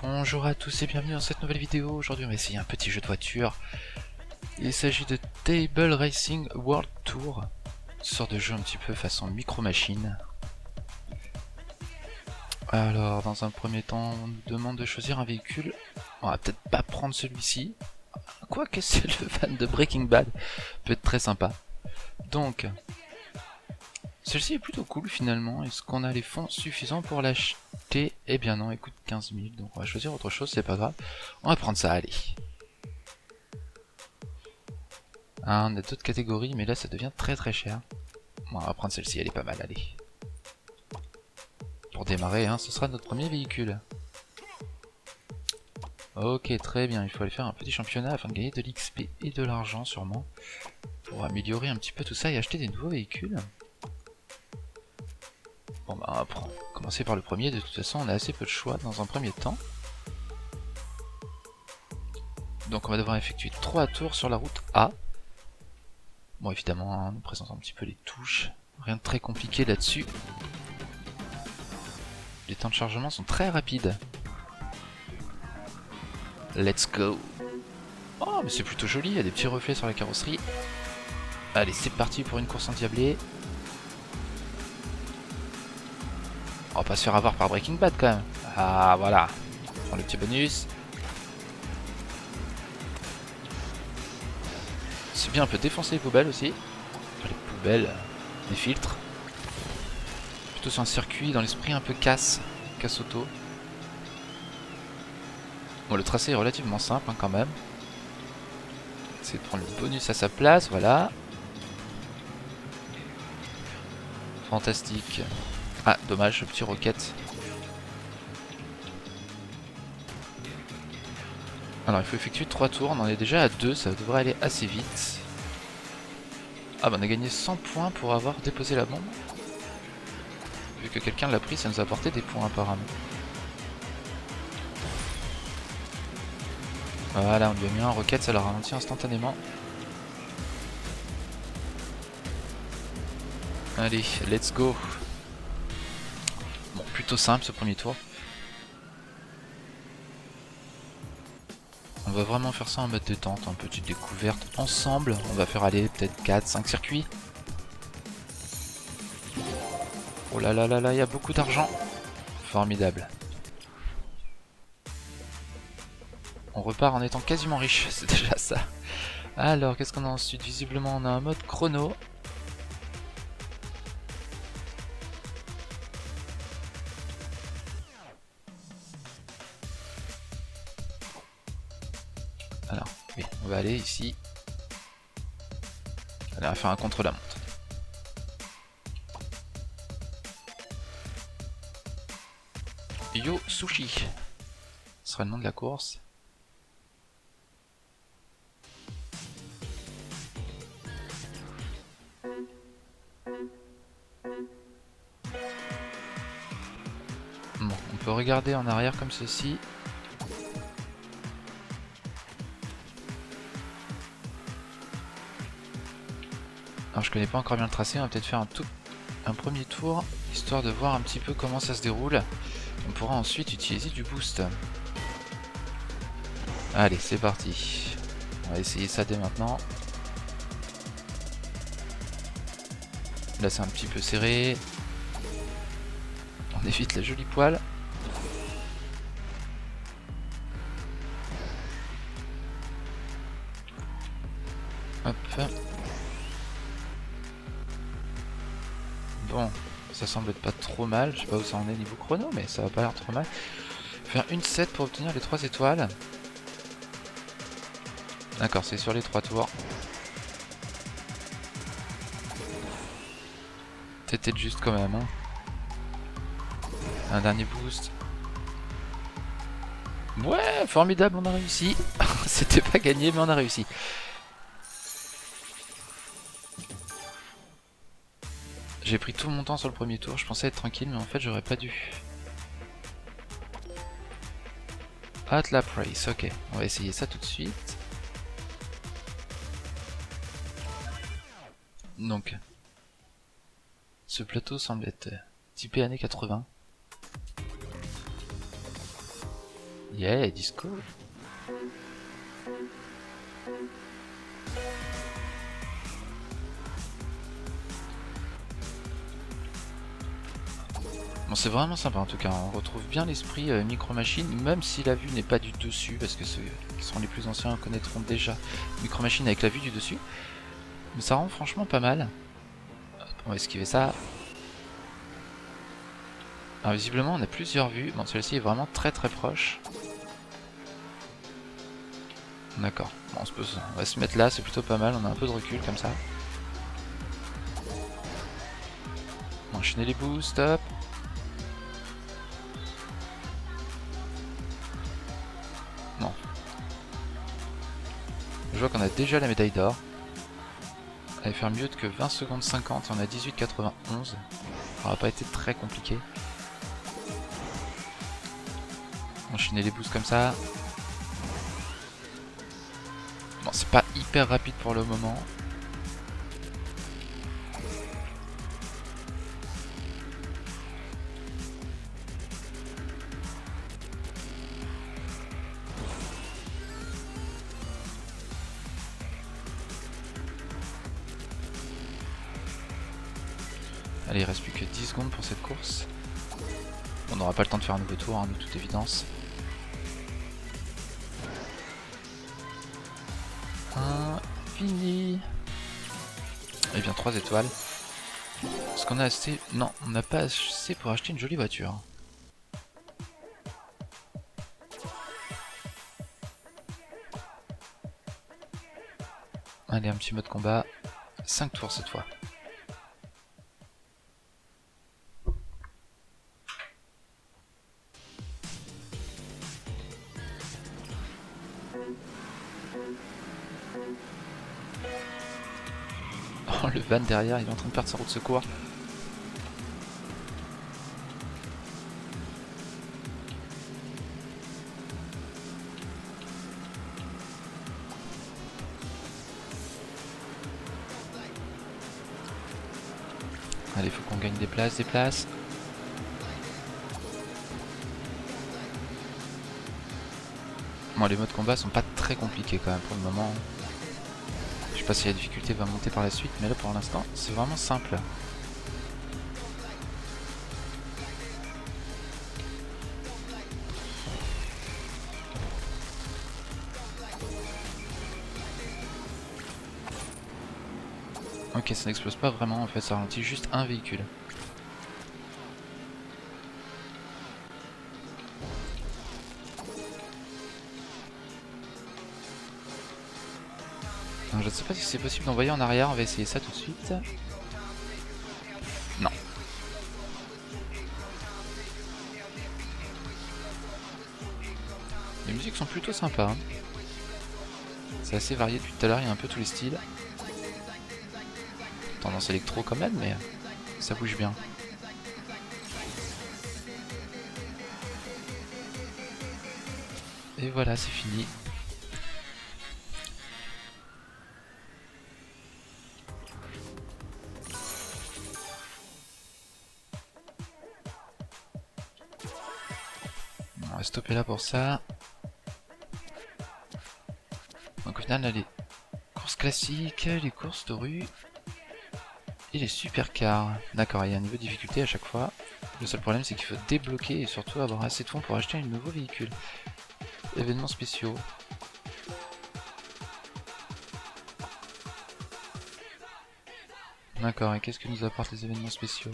Bonjour à tous et bienvenue dans cette nouvelle vidéo. Aujourd'hui on va essayer un petit jeu de voiture. Il s'agit de Table Racing World Tour. Une sorte de jeu un petit peu façon micro machine. Alors dans un premier temps on nous demande de choisir un véhicule. On va peut-être pas prendre celui-ci. Quoique c'est le fan de Breaking Bad. Peut être très sympa. Donc celui-ci est plutôt cool finalement. Est-ce qu'on a les fonds suffisants pour l'acheter? Eh bien non, il coûte 15 000. Donc on va choisir autre chose, c'est pas grave. On va prendre ça, allez. Ah, on a d'autres catégories, mais là ça devient très cher. Bon, on va prendre celle-ci, elle est pas mal, allez. Pour démarrer, hein, ce sera notre premier véhicule. Ok, très bien, il faut aller faire un petit championnat afin de gagner de l'XP et de l'argent sûrement. Pour améliorer un petit peu tout ça et acheter des nouveaux véhicules. Bon bah on va commencer par le premier, de toute façon on a assez peu de choix dans un premier temps. Donc on va devoir effectuer 3 tours sur la route A. Bon évidemment, hein, nous présentons un petit peu les touches. Rien de très compliqué là-dessus. Les temps de chargement sont très rapides. Let's go. Oh mais c'est plutôt joli, il y a des petits reflets sur la carrosserie. Allez c'est parti pour une course endiablée. On va pas se faire avoir par Breaking Bad quand même. Ah voilà. On prend le petit bonus. C'est bien, on peut défoncer les poubelles aussi. Enfin, les poubelles, les filtres. Plutôt sur un circuit dans l'esprit un peu casse auto. Bon, le tracé est relativement simple hein, quand même. Essayer de prendre le bonus à sa place, voilà. Fantastique. Ah, dommage, le petit roquette. Alors, il faut effectuer 3 tours, on en est déjà à 2, ça devrait aller assez vite. Ah bah on a gagné 100 points pour avoir déposé la bombe. Vu que quelqu'un l'a pris, ça nous a apporté des points apparemment. Voilà, on lui a mis un roquette, ça l'a ralenti instantanément. Allez, let's go. Bon, plutôt simple ce premier tour. On va vraiment faire ça en mode détente, en petite découverte ensemble. On va faire aller peut-être 4-5 circuits. Oh là là là là, il y a beaucoup d'argent. Formidable. On repart en étant quasiment riche, c'est déjà ça. Alors, qu'est-ce qu'on a ensuite? Visiblement, on a un mode chrono. Alors, oui, on va aller ici. Allez, on va faire un contre-la-montre. Yo Sushi. Ce sera le nom de la course. Bon, on peut regarder en arrière comme ceci. Alors je connais pas encore bien le tracé, on va peut-être faire un premier tour, histoire de voir un petit peu comment ça se déroule. On pourra ensuite utiliser du boost. Allez, c'est parti. On va essayer ça dès maintenant. Là c'est un petit peu serré. On évite la jolie poêle. Hop. Bon, ça semble être pas trop mal. Je sais pas où ça en est niveau chrono, mais ça va pas l'air trop mal. Faire une set pour obtenir les 3 étoiles. D'accord, c'est sur les 3 tours. C'était juste quand même. Hein. Un dernier boost. Ouais, formidable, on a réussi. C'était pas gagné, mais on a réussi. J'ai pris tout mon temps sur le premier tour, je pensais être tranquille, mais en fait j'aurais pas dû. At lap race, ok, on va essayer ça tout de suite. Donc, ce plateau semble être typé années 80. Yeah, disco. Bon, c'est vraiment sympa en tout cas, on retrouve bien l'esprit Micro Machine, même si la vue n'est pas du dessus, parce que ceux qui seront les plus anciens connaîtront déjà Micro Machine avec la vue du dessus. Mais ça rend franchement pas mal. On va esquiver ça. Alors visiblement on a plusieurs vues, bon celle-ci est vraiment très proche. D'accord, bon, on va se mettre là, c'est plutôt pas mal, on a un peu de recul comme ça. Enchaîner les boosts, hop. Non. Je vois qu'on a déjà la médaille d'or. Allez faire mieux que 20 secondes 50, on a 18,91. Ça n'aura pas été très compliqué. Enchaîner les boosts comme ça. Bon, c'est pas hyper rapide pour le moment. Allez, il reste plus que 10 secondes pour cette course. On n'aura pas le temps de faire un nouveau tour, hein, de toute évidence. Fini. Et bien 3 étoiles. Est-ce qu'on a assez? Non, on n'a pas assez pour acheter une jolie voiture. Allez, un petit mode combat. 5 tours cette fois. Oh, le van derrière, il est en train de perdre sa roue de secours. Allez, faut qu'on gagne des places, Bon, les modes combat sont pas très compliqués quand même pour le moment. Je sais pas si la difficulté va monter par la suite, mais là pour l'instant, c'est vraiment simple. Ok, ça n'explose pas vraiment en fait, ça ralentit juste un véhicule. Donc, je ne sais pas si c'est possible d'envoyer en arrière, on va essayer ça tout de suite. Non. Les musiques sont plutôt sympas. Hein. C'est assez varié depuis tout à l'heure, il y a un peu tous les styles. Tendance électro quand même, mais ça bouge bien. Et voilà, c'est fini. On va stopper là pour ça. Donc au final, on a les courses classiques, les courses de rue et les supercars. D'accord, il y a un niveau de difficulté à chaque fois. Le seul problème, c'est qu'il faut débloquer et surtout avoir assez de fonds pour acheter un nouveau véhicule. Événements spéciaux. D'accord, et qu'est-ce que nous apportent les événements spéciaux?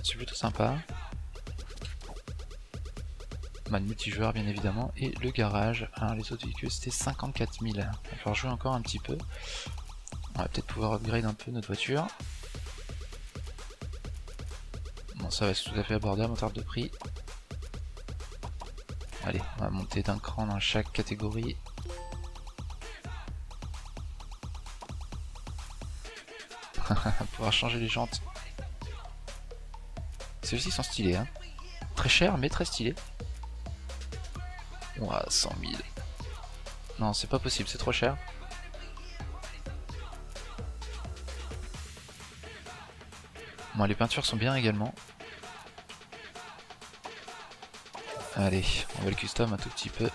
C'est plutôt sympa. Mode multijoueur bien évidemment, et le garage. Alors les autres véhicules c'était 54 000. Il va falloir jouer encore un petit peu. On va peut-être pouvoir upgrade un peu notre voiture. Bon, ça va être tout à fait abordable en termes de prix. Allez, on va monter d'un cran dans chaque catégorie. Pouvoir changer les jantes. Celles-ci sont stylées, hein. Très cher, mais très stylé. Ouah, 100 000. Non, c'est pas possible, c'est trop cher. Bon, les peintures sont bien également. Allez, on va le custom un tout petit peu.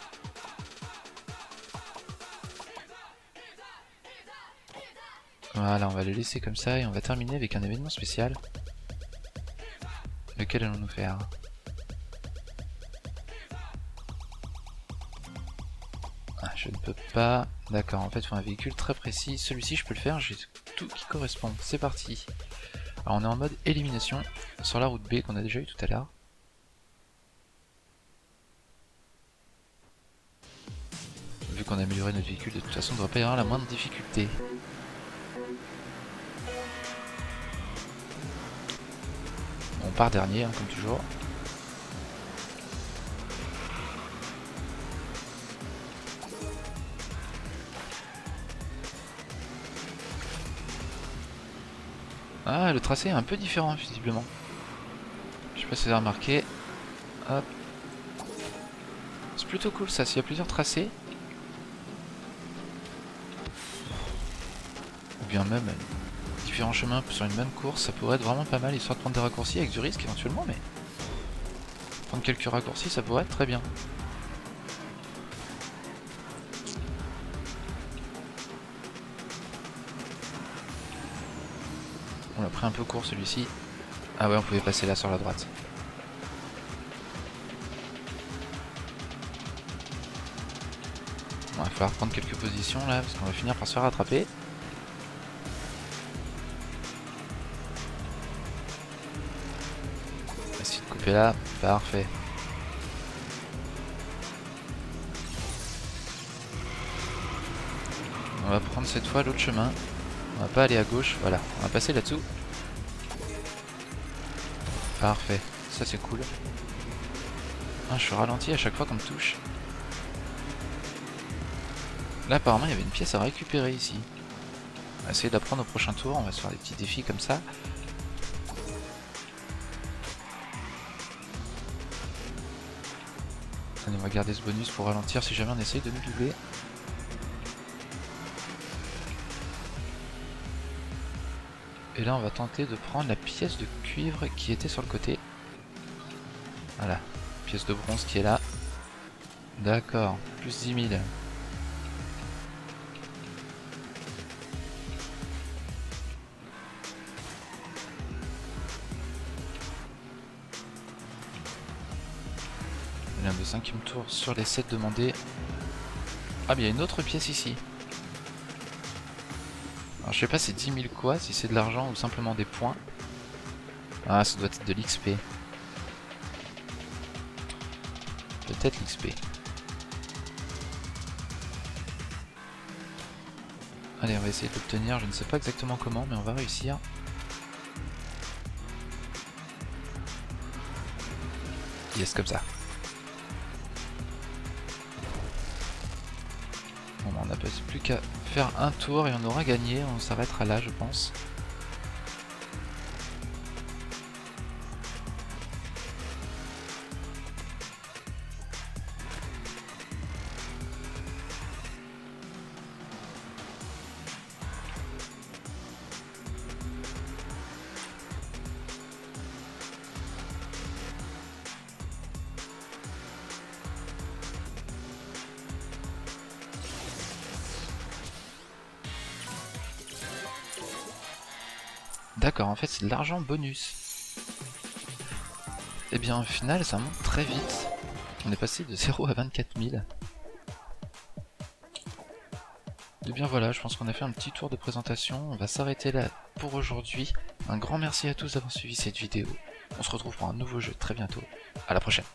Voilà, on va le laisser comme ça et on va terminer avec un événement spécial. Lequel allons-nous faire? Ah, je ne peux pas. D'accord, en fait, il faut un véhicule très précis. Celui-ci, je peux le faire, j'ai tout qui correspond. C'est parti. Alors, on est en mode élimination sur la route B qu'on a déjà eu tout à l'heure. Vu qu'on a amélioré notre véhicule, de toute façon, il ne devrait pas y avoir la moindre difficulté. On part dernier, hein, comme toujours. Ah, le tracé est un peu différent, visiblement. Je sais pas si vous avez remarqué. Hop. C'est plutôt cool ça, s'il y a plusieurs tracés. Ou bien même différents chemins sur une même course, ça pourrait être vraiment pas mal, histoire de prendre des raccourcis avec du risque éventuellement, mais... prendre quelques raccourcis, ça pourrait être très bien. On l'a pris un peu court celui-ci. Ah ouais, on pouvait passer là sur la droite. Bon, il va falloir prendre quelques positions là, parce qu'on va finir par se faire rattraper. On va essayer de couper là, parfait. On va prendre cette fois l'autre chemin. On va pas aller à gauche, voilà, on va passer là-dessous. Parfait, ça c'est cool. Ah, je suis ralenti à chaque fois qu'on me touche. Là apparemment il y avait une pièce à récupérer ici. On va essayer de la prendre au prochain tour, on va se faire des petits défis comme ça. Allez, on va garder ce bonus pour ralentir si jamais on essaye de nous doubler. Et là on va tenter de prendre la pièce de cuivre qui était sur le côté. Voilà, pièce de bronze qui est là. D'accord, plus 10 000. On vient de 5e tour sur les 7 demandés. Ah mais il y a une autre pièce ici. Alors je sais pas c'est 10 000 quoi, si c'est de l'argent ou simplement des points. Ah ça doit être de l'XP. Peut-être l'XP. Allez on va essayer de l'obtenir, je ne sais pas exactement comment mais on va réussir. Yes comme ça. Bon, on n'a plus qu'à faire un tour et on aura gagné, on s'arrêtera là je pense. D'accord, en fait c'est de l'argent bonus. Et bien au final ça monte très vite. On est passé de 0 à 24 000. Et bien voilà, je pense qu'on a fait un petit tour de présentation. On va s'arrêter là pour aujourd'hui. Un grand merci à tous d'avoir suivi cette vidéo. On se retrouve pour un nouveau jeu très bientôt. À la prochaine.